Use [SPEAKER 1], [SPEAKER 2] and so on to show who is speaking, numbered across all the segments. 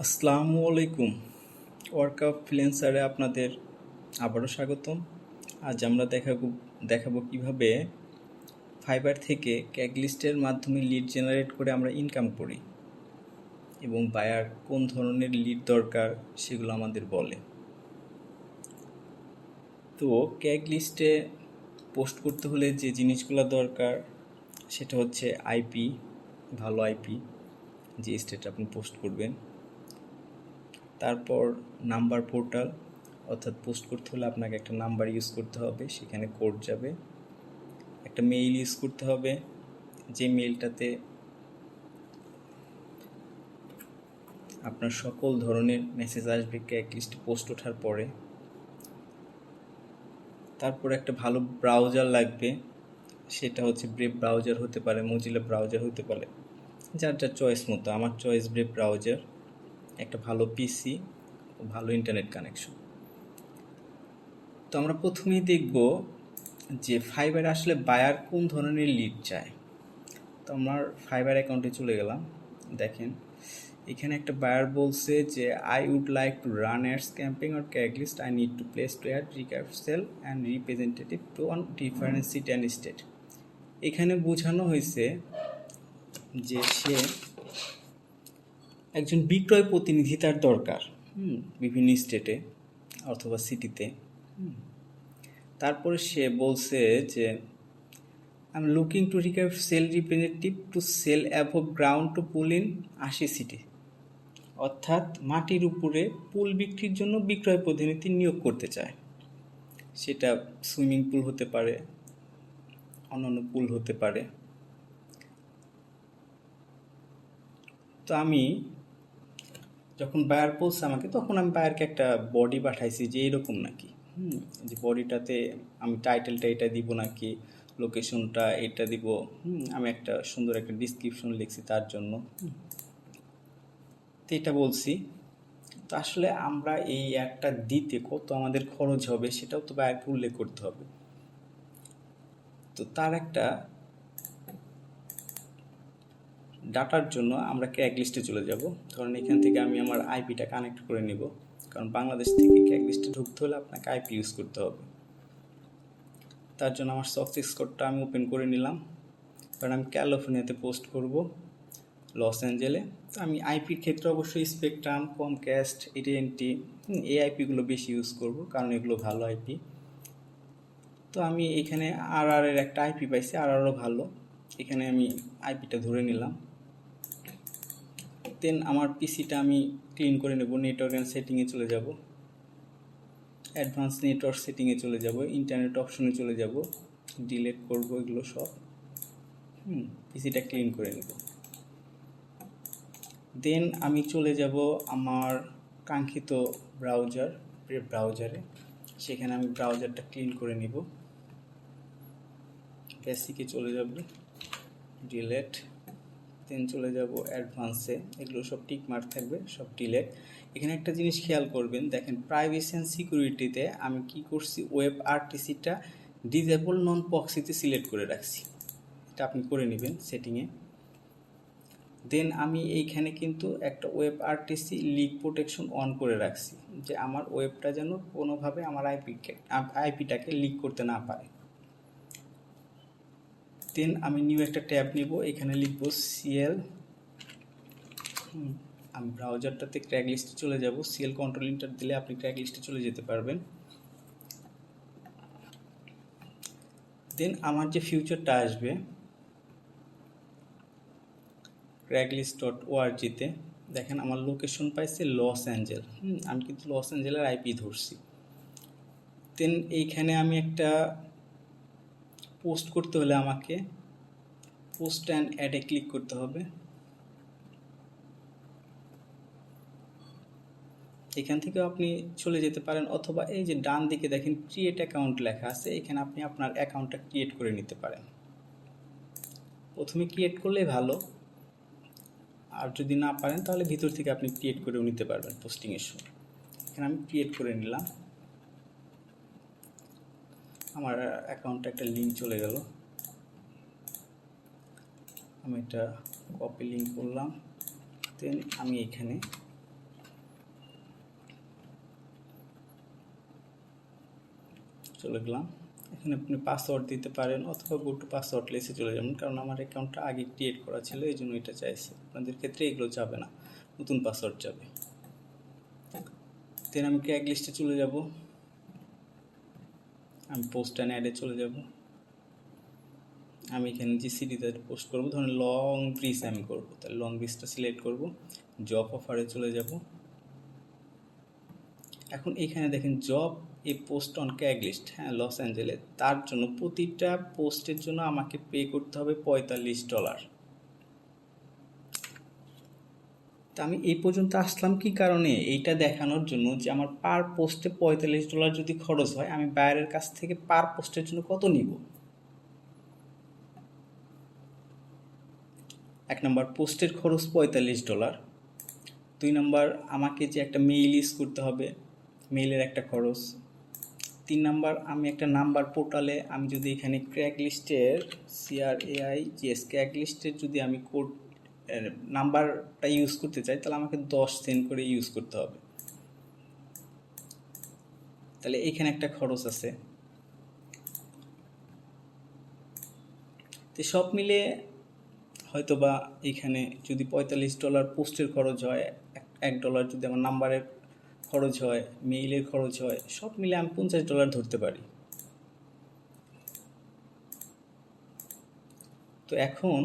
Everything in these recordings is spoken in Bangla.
[SPEAKER 1] আসসালামু আলাইকুম। ওয়ার্কআপ ফ্রিল্যান্সারে আপনাদের আবারও স্বাগতম। আজ আমরা দেখাবো কিভাবে ফাইবার থেকে ক্যাগলিস্টের মাধ্যমে লিড জেনারেট করে আমরা ইনকাম করি এবং বায়ার কোন ধরনের লিড দরকার সেগুলো আমাদের বলে। তো ক্যাগলিস্টে পোস্ট করতে হলে যে জিনিসগুলো দরকার সেটা হচ্ছে আইপি, ভালো আইপি, যে স্টেটে আপনি পোস্ট করবেন। তারপর নাম্বার পোর্টাল, অর্থাৎ পোস্ট করতে হলে আপনাকে একটা নাম্বার ইউজ করতে হবে, সেখানে কোড যাবে। একটা মেইল ইউজ করতে হবে, যে মেইলটাতে আপনার সকল ধরনের মেসেজ আসবে ক্যাগলিস্টে পোস্ট ওঠার পরে। তারপর একটা ভালো ব্রাউজার লাগবে, সেটা হচ্ছে ব্রেভ ব্রাউজার হতে পারে, মজিলা ব্রাউজার হতে পারে, যার যার চয়েস মতো। আমার চয়েস ব্রেভ ব্রাউজার। একটা ভালো পিসি ও ভালো ইন্টারনেট কানেকশন। তো আমরা প্রথমেই দেখব যে ফাইবারে আসলে বায়ার কোন ধরনের লিড চায়। তো আমার ফাইবার অ্যাকাউন্টে চলে গেলাম। দেখেন এখানে একটা বায়ার বলছে যে I would like to run ads campaign or Craigslist, I need to place to ad recursal and representative to on different city and state. এখানে বোঝানো হয়েছে যে সে একজন বিক্রয় প্রতিনিধি তার দরকার বিভিন্ন স্টেটে অথবা সিটিতে। তারপরে সে বলছে যে I am looking to recruit sell representative to sell above ground to pull in 80 city. অর্থাৎ মাটির উপরে পুল বিক্রির জন্য বিক্রয় প্রতিনিধি নিয়োগ করতে চায়। সেটা সুইমিং পুল হতে পারে, অন্যান্য পুল হতে পারে। তো আমি যখন বায়ার বলছে আমাকে, তখন আমি বায়ারকে একটা বডি পাঠাইছি যে এরকম নাকি, যে বডিটাতে আমি টাইটেলটা এটা দিব নাকি, লোকেশনটা এটা দিব। আমি একটা সুন্দর একটা ডিসক্রিপশন লিখছি তার জন্য। তো এটা বলছি। তো আসলে আমরা এই একটা দিতে কত আমাদের খরচ হবে সেটাও তো বায়ারকে উল্লেখ করতে হবে। তো তার একটা ডাটার জন্য আমরা ক্যাগলিস্টে চলে যাব। কারণ এখান থেকে আমি আমার আইপিটা কানেক্ট করে নিব, কারণ বাংলাদেশ থেকে ক্যাগলিস্টে ঢুকতে হলে আপনাকে আইপি ইউজ করতে হবে। তার জন্য আমার সাকসেস কোডটা আমি ওপেন করে নিলাম, কারণ আমি ক্যালিফোর্নিয়াতে পোস্ট করব, লস অ্যাঞ্জেলে। তো আমি আইপির ক্ষেত্রে অবশ্যই স্পেকট্রাম, কমক্যাস্ট, এটিএনটি এই আইপিগুলো বেশি ইউজ করব, কারণ এগুলো ভালো আইপি। তো আমি এখানে এর একটা আইপি পাইছি, আরও ভালো। এখানে আমি আইপিটা ধরে নিলাম। দেন আমার পিসিটা আমি ক্লিন করে নেব। নেটওয়ার্ক অ্যান্ড সেটিংয়ে চলে যাব, অ্যাডভান্স নেটওয়ার্ক সেটিংয়ে চলে যাব, ইন্টারনেট অপশনে চলে যাব, ডিলিট করব এগুলো সব। পিসিটা ক্লিন করে নেব। দেন আমি চলে যাব আমার কাঙ্ক্ষিত ব্রাউজারে। সেখানে আমি ব্রাউজারটা ক্লিন করে নিব। বেসিকে চলে যাব, ডিলেট, দেন চলে যাব অ্যাডভান্সে। এগুলো সব টিক মার্ক থাকবে, সব ডিলেট। এখানে একটা জিনিস খেয়াল করবেন, দেখেন প্রাইভেসি অ্যান্ড সিকিউরিটিতে আমি কি করছি, ওয়েব আরটিসিটা ডিজেবল নন প্রক্সিতে সিলেক্ট করে রাখছি। এটা আপনি করে নেবেন সেটিংয়ে। দেন আমি এইখানে কিন্তু একটা web RTC leak protection on করে রাখছি, যে আমার ওয়েবটা যেন কোনোভাবে আমার আইপিটাকে লিক করতে না পারে। দেন আমি নিউ একটা ট্যাব নিব, এখানে লিখব সিএল। আমি ব্রাউজারটাতে ক্র্যাগলিস্টে চলে যাব। সিএল কন্ট্রোল এন্টার দিলে আপনি ক্র্যাগলিস্টে চলে যেতে পারবেন। দেন আমার যে ফিউচারটা আসবে craigslist.org-তে, দেখেন আমার লোকেশন পাইছে লস অ্যাঞ্জেল। আমি কিন্তু লস অ্যাঞ্জেলের আইপি ধরছি। দেন এইখানে আমি একটা পোস্ট করতে হলে আমাকে পোস্ট অ্যান্ড অ্যাডে ক্লিক করতে হবে। এখান থেকেও আপনি চলে যেতে পারেন, অথবা এই যে ডান দিকে দেখেন ক্রিয়েট অ্যাকাউন্ট লেখা আছে, এখানে আপনি আপনার অ্যাকাউন্টটা ক্রিয়েট করে নিতে পারেন। প্রথমে ক্রিয়েট করলে ভালো, আর যদি না পারেন তাহলে ভিতর থেকে আপনি ক্রিয়েট করেও নিতে পারবেন পোস্টিংয়ের সময়। এখানে আমি ক্রিয়েট করে নিলাম। আমার অ্যাকাউন্টে একটা লিঙ্ক চলে গেল, আমি একটা কপি লিঙ্ক করলাম। দেন আমি এখানে চলে গেলাম। এখানে আপনি পাসওয়ার্ড দিতে পারেন অথবা গো টু পাসওয়ার্ড লেসে চলে যাবেন, কারণ আমার অ্যাকাউন্টটা আগে ক্রিয়েট করা ছিল এই জন্য এটা চাইছে। আপনাদের ক্ষেত্রে এগুলো যাবে না, নতুন পাসওয়ার্ড যাবে। দেন আমি ক্র্যাক লিস্টে চলে যাব, আমি পোস্ট অ্যান্ড অ্যাডে চলে যাব। আমি এখানে যে সিটিতে পোস্ট করবো, ধরেন লং ব্রিজ আমি করবো, তাহলে লং ব্রিজটা সিলেক্ট করব, জব অফারে চলে যাব। এখন এখানে দেখেন জব এ পোস্ট অন ক্র্যাক লিস্ট, হ্যাঁ, লস অ্যাঞ্জেলেস। তার জন্য প্রতিটা পোস্টের জন্য আমাকে পে করতে হবে $45। তা আমি এই পর্যন্ত আসলাম কি কারণে? এইটা দেখানোর জন্য যে আমার পার পোস্টে $45 যদি খরচ হয়, আমি বাইরের কাছ থেকে পার পোস্টের জন্য কত নিব। 1 নম্বর, পোস্টের খরচ $45। 2 নম্বর, আমাকে যে একটা মেইল ইউজ করতে হবে, মেইলের একটা খরচ। 3 নম্বর, আমি একটা নাম্বার পোর্টালে, আমি যদি এখানে ক্র্যাক লিস্টের ক্র্যাক লিস্টের যদি আমি কোড নাম্বারটা ইউজ করতে চাই, তাহলে আমাকে 10 সেন্ট করে ইউজ করতে হবে, তাহলে এখানে একটা খরচ আছে। তো সব মিলে হয়তোবা এখানে যদি $45 পোস্টের খরচ হয়, $1 যদি আমার নাম্বারের খরচ হয়, মেইলের খরচ হয়, সব মিলে আমি $50 ধরতে পারি। তো এখন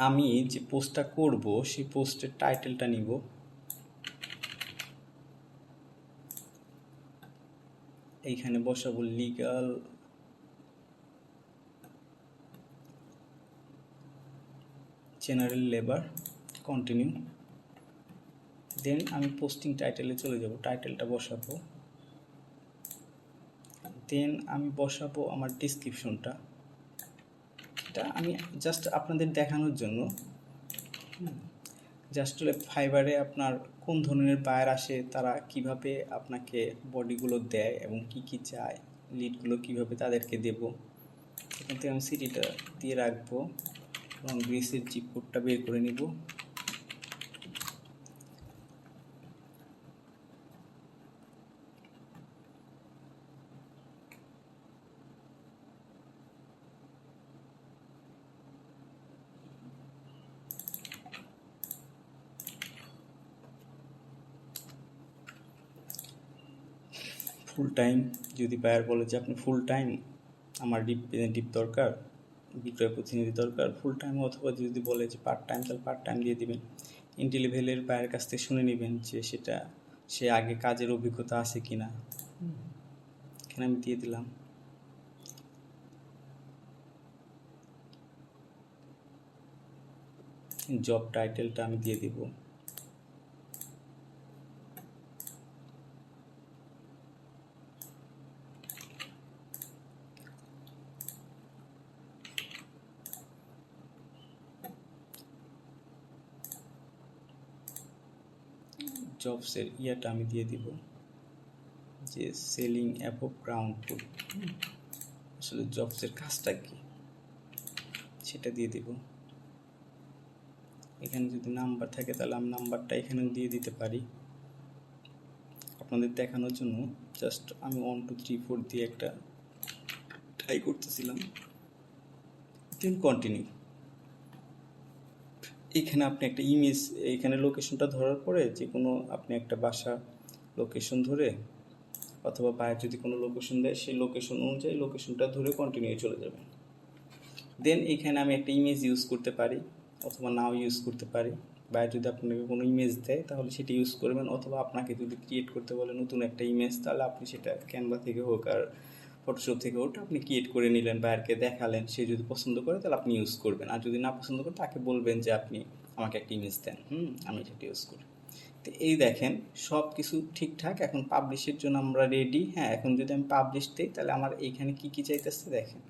[SPEAKER 1] আমি যে পোস্টটা করব সেই পোস্টের টাইটেলটা নিব, এইখানে বসাবো লিগ্যাল জেনারেল লেবার, কন্টিনিউ। দেন আমি পোস্টিং টাইটেলে চলে যাব, টাইটেলটা বসাবো। দেন আমি বসাবো আমার ডিসক্রিপশনটা, এটা আমি জাস্ট আপনাদের দেখানোর জন্য, জাস্ট ফাইবারে আপনার কোন ধরনের বায়ার আসে, তারা কিভাবে আপনাকে বডিগুলো দেয় এবং কি কি চায়, লিডগুলো কিভাবে তাদেরকে দেব। এখান থেকে আমি সিটিটা দিয়ে রাখবো এবং গ্রিসের জিপ কোডটা বের করে নিব। ফুল টাইম, যদি বায়ার বলে যে আপনি ফুল টাইম, আমার ডিপ দরকার, বিক্রয় প্রতিনিধি দরকার ফুল টাইম, অথবা যদি বলে যে পার্ট টাইম, তাহলে পার্ট টাইম দিয়ে দিবেন। এন্ট্রি লেভেলের বায়ার কাছ থেকে শুনে নেবেন যে সে আগে কাজের অভিজ্ঞতা আছে কিনা। এখানে আমি দিয়ে দিলাম। জব টাইটেলটা আমি দিয়ে দিব, জবসের ইয়াটা আমি দিয়ে দিব যে সেলিং অ্যাবভ গ্রাউন্ড ফুল, আসলে জবসের কাজটা কি সেটা দিয়ে দিব। এখানে যদি নাম্বার থাকে তাহলে আমি নাম্বারটা এখানেও দিয়ে দিতে পারি আপনাদের দেখানোর জন্য। জাস্ট আমি 1 2 3 4 দিয়ে একটা ট্রাই করতেছিলাম। Then continue. এখানে আপনি একটা ইমেজ, এখানে লোকেশনটা ধরার পরে যে কোনো আপনি একটা বাসা লোকেশন ধরে, অথবা বাইরে যদি কোনো লোকেশন দেয় সেই লোকেশন অনুযায়ী লোকেশনটা ধরে কন্টিনিউ চলে যাবেন। দেন এখানে আমি একটা ইমেজ ইউজ করতে পারি অথবা নাও ইউজ করতে পারি। বাইরে যদি আপনাকে কোনো ইমেজ দেয় তাহলে সেটা ইউজ করবেন, অথবা আপনাকে যদি ক্রিয়েট করতে বলে নতুন একটা ইমেজ, তাহলে আপনি সেটা ক্যানভা থেকে হোক আর ফটোশপ থেকে হোক আপনি ক্রিয়েট করে নিলেন, বাইরকে দেখালেন, সে যদি পছন্দ করে তাহলে আপনি ইউজ করবেন, আর যদি না পছন্দ করে তাকে বলবেন যে আপনি আমাকে একটা ইমেজ দেন, আমি সেটা ইউজ করি। তো এই দেখেন সব কিছু ঠিকঠাক। এখন পাবলিশের জন্য আমরা রেডি। হ্যাঁ, এখন যদি আমি পাবলিশ দিই তাহলে আমার এইখানে কি কি চাইতেছে দেখেন।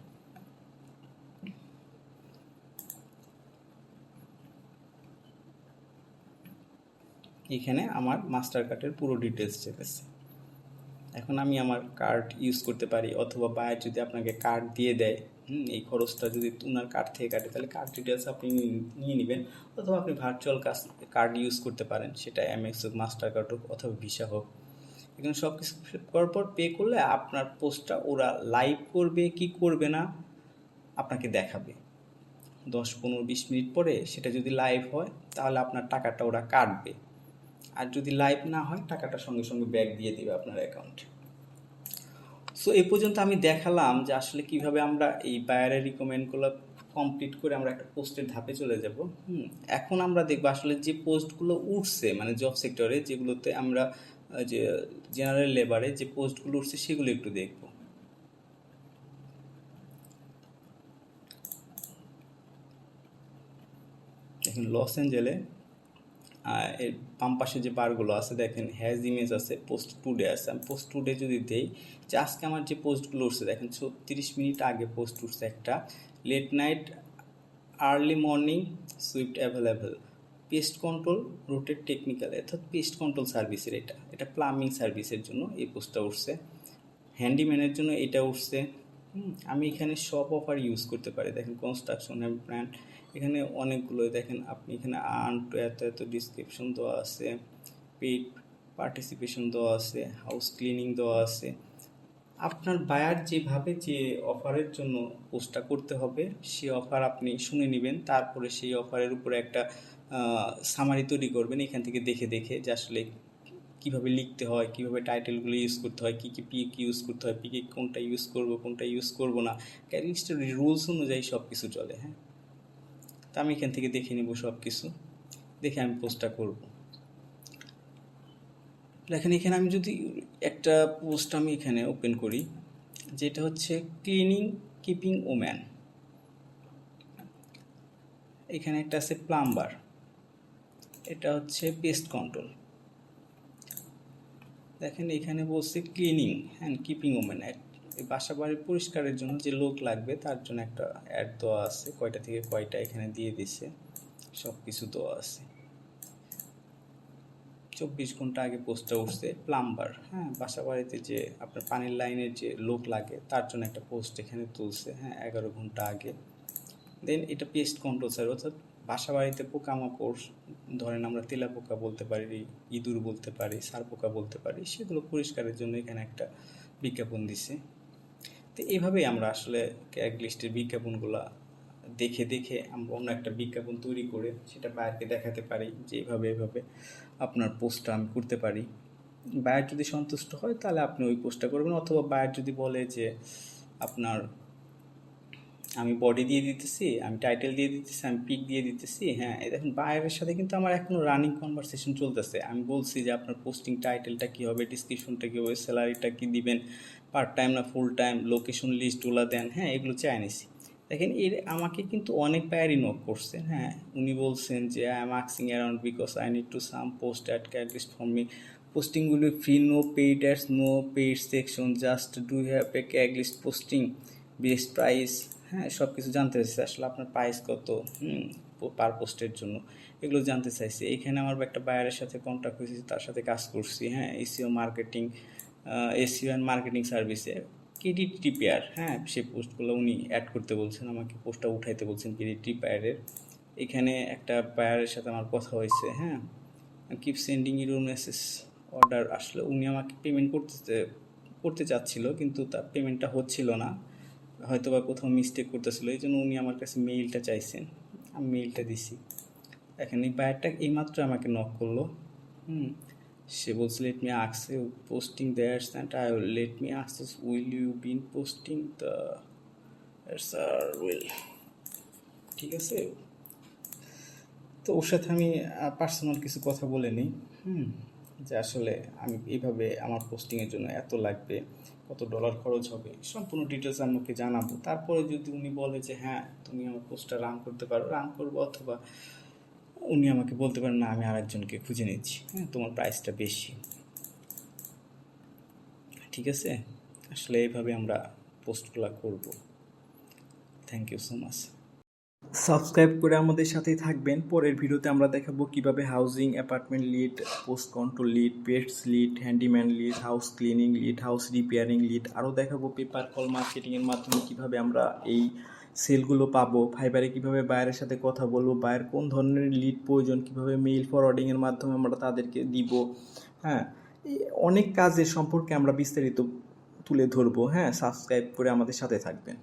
[SPEAKER 1] এখানে আমার মাস্টার কার্ডের পুরো ডিটেলস চাইতেছে। এখন আমি আমার কার্ড ইউজ করতে পারি, অথবা বায়ার যদি আপনাকে কার্ড দিয়ে দেয়, এই খরচটা যদি ওনার কার্ড থেকে কাটে তাহলে কার্ড ডিটেলস আপনি নিয়ে নেবেন, অথবা আপনি ভার্চুয়াল কার্ড ইউজ করতে পারেন, সেটা এমএক্স হোক, মাস্টার কার্ড হোক, অথবা ভিসা হোক। এখানে সব কিছু করার পর পে করলে আপনার পোস্টটা ওরা লাইভ করবে কি করবে না আপনাকে দেখাবে। 10, 15, 20 মিনিট পরে সেটা যদি লাইভ হয় তাহলে আপনার টাকাটা ওরা কাটবে, আর যদি লাইভ না হয় টাকাটা সঙ্গে সঙ্গে ব্যাক দিয়ে দিবে আপনার অ্যাকাউন্টে। সো এই পর্যন্ত আমি দেখালাম যে আসলে কিভাবে আমরা এই বায়ারের রিকমেন্ডগুলো কমপ্লিট করে আমরা একটা পোস্টের ধাপে চলে যাব। এখন আমরা দেখবো আসলে যে পোস্টগুলো উঠছে মানে জব সেক্টরে, যেগুলোতে আমরা যে জেনারেল লেবারে যে পোস্টগুলো উঠছে সেগুলো একটু দেখবো। দেখেন লস অ্যাঞ্জেলে এর বাম পাশে যে বারগুলো আছে দেখেন হ্যাজ ইমেজ আছে, পোস্ট টুডে আছে। আমি পোস্ট টুডে যদি দেই যে আজকে আমার যে পোস্টগুলো উঠছে দেখেন 36 মিনিট আগে পোস্ট উঠছে একটা, late night early morning shift available, pest control rotated technical, অর্থাৎ পেস্ট কন্ট্রোল সার্ভিসের এটা প্লাম্বিং সার্ভিসের জন্য এই পোস্টটা উঠছে। হ্যান্ডিম্যানের জন্য এটা উঠছে। আমি এখানে সব অফার ইউজ করতে পারি। দেখেন কনস্ট্রাকশন অ্যান্ড ব্র্যান্ড, এখানে অনেকগুলো দেখেন আপনি এখানে আর্ন টু এত এত ডিসক্রিপশন দেওয়া আছে, পেইড পার্টিসিপেশন দেওয়া আছে, হাউস ক্লিনিং দেওয়া আছে। আপনার বায়ার যেভাবে যে অফারের জন্য পোস্টটা করতে হবে সে অফার আপনি শুনে নেবেন, তারপরে সেই অফারের উপরে একটা সামারি তৈরি করবেন এখান থেকে দেখে দেখে যে আসলে কীভাবে লিখতে হয়, কীভাবে টাইটেলগুলো ইউজ করতে হয়, কী কী পিক ইউজ করতে হয়, পিকে কোনটা ইউজ করব কোনটা ইউজ করব না, ক্যাটালিস্টের রুলস অনুযায়ী সব কিছু চলে। হ্যাঁ, তা আমি এখান থেকে দেখে নিব সব কিছু, দেখে আমি পোস্টটা করব। দেখেন এখানে আমি যদি একটা পোস্ট আমি এখানে ওপেন করি যেটা হচ্ছে ক্লিনিং কিপিং ওম্যান, এখানে একটা আছে প্লাম্বার, এটা হচ্ছে পেস্ট কন্ট্রোল। দেখেন এখানে বলছে ক্লিনিং অ্যান্ড কিপিং ওম্যান, বাসা বাড়ি পরিষ্কারের জন্য যে লোক লাগবে তার জন্য একটা অ্যাড দেওয়া আছে, কয়টা থেকে কয়টা এখানে দিয়ে দিছে, সব কিছু দেওয়া আছে। 24 ঘন্টা আগে পোস্টটা উঠছে। প্লাম্বার, হ্যাঁ, বাসা বাড়িতে যে আপনার পানির লাইনের যে লোক লাগে তার জন্য একটা পোস্ট এখানে তুলছে, হ্যাঁ, 11 ঘন্টা আগে। দেন এটা পেস্ট কন্ট্রোল স্যার, অর্থাৎ বাসা বাড়িতে পোকামাকড়, ধরেন আমরা তেলাপোকা বলতে পারি, ইঁদুর বলতে পারি, সারপোকা বলতে পারি, সেগুলো পরিষ্কারের জন্য এখানে একটা বিজ্ঞাপন দিছে। তো এইভাবেই আমরা আসলে ক্যাগ লিস্টের বিজ্ঞাপনগুলো দেখে দেখে আমরা অন্য একটা বিজ্ঞাপন তৈরি করে সেটা বায়ারকে দেখাতে পারি যে এভাবে আপনার পোস্টটা আমি করতে পারি। বায়ার যদি সন্তুষ্ট হয় তাহলে আপনি ওই পোস্টটা করবেন, অথবা বায়ার যদি বলে যে আপনার আমি বডি দিয়ে দিতেছি, আমি টাইটেল দিয়ে দিতেছি, আমি পিক দিয়ে দিতেছি, হ্যাঁ, দেখুন বায়ারের সাথে কিন্তু আমার এখনও রানিং কনভারসেশন চলতেছে। আমি বলছি যে আপনার পোস্টিং টাইটেলটা কী হবে, ডিসক্রিপশনটা কী হবে, স্যালারিটা কী দিবেন, পার্ট টাইম না ফুল টাইম, লোকেশন লিস্টগুলো দেন, হ্যাঁ, এগুলো চাই নিছি। দেখেন আমাকে কিন্তু অনেক বায়ারই নক করছে, হ্যাঁ, উনি বলছেন যে I am asking around because I need to some post at Craigslist for me, পোস্টিংগুলি free, no paid ads, no paid section, just do have a Craigslist posting, best price, হ্যাঁ, সব কিছু জানতে চাইছে আসলে আপনার প্রাইস কত পার পোস্টের জন্য, এগুলো জানতে চাইছি। এইখানে আমার একটা বায়ারের সাথে কন্ট্যাক্ট হয়েছে, তার সাথে কাজ করছি, হ্যাঁ, SEO marketing, SEO and marketing সার্ভিসে ক্রেডিট রিপেয়ার, হ্যাঁ, সেই পোস্টগুলো উনি অ্যাড করতে বলছেন, আমাকে পোস্টটা উঠাইতে বলছেন ক্রেডিট রিপেয়ারের। এখানে একটা বায়ারের সাথে আমার কথা হয়েছে, হ্যাঁ, keep sending your message order, আসলে উনি আমাকে পেমেন্ট করতে চাচ্ছিল কিন্তু তার পেমেন্টটা হচ্ছিল না, হয়তো বা কোথাও মিস্টেক করতেছিল, এই জন্য উনি আমার কাছে মেইলটা চাইছেন, আমি মেইলটা দিছি। এখন এই বায়ারটা এইমাত্র আমাকে নক করলো, সে বলছে let me ask you posting that's and I let me ask will you been posting the, sir will, ঠিক আছে। তো ওর সাথে আমি পার্সোনাল কিছু কথা বলে নিই, যে আসলে আমি এইভাবে আমার পোস্টিংয়ের জন্য এত লাগবে, কত ডলার খরচ হবে, সম্পূর্ণ ডিটেলস আমাকে জানাবো। তারপরে যদি উনি বলে যে হ্যাঁ তুমি আমার পোস্টটা রান করতে পারো, রান করবো, অথবা উনি আমাকে বলতে পারেন না আমি আরেকজনকে খুঁজে নিচ্ছি, হ্যাঁ, তোমার প্রাইসটা বেশি, ঠিক আছে। আসলে এইভাবে আমরা পোস্টগুলো করব। Thank you so much. Subscribe করে আমাদের সাথেই থাকবেন। পরের ভিডিওতে আমরা দেখাবো কিভাবে housing, apartment lead, post control lead, pests lead, handyman lead, house cleaning lead, house repairing lead, আরও দেখাবো পেপার কল মার্কেটিংয়ের মাধ্যমে কিভাবে আমরা এই সেলগুলো পাবো, ফাইবারে কিভাবে বায়ারের সাথে কথা বলবো, বায়ার কোন ধরনের লিড প্রয়োজন, কিভাবে মেইল ফরওয়ার্ডিংয়ের মাধ্যমে আমরা তাদেরকে দিব, হ্যাঁ, এই অনেক কাজের সম্পর্কে আমরা বিস্তারিত তুলে ধরবো। হ্যাঁ, সাবস্ক্রাইব করে আমাদের সাথে থাকবেন।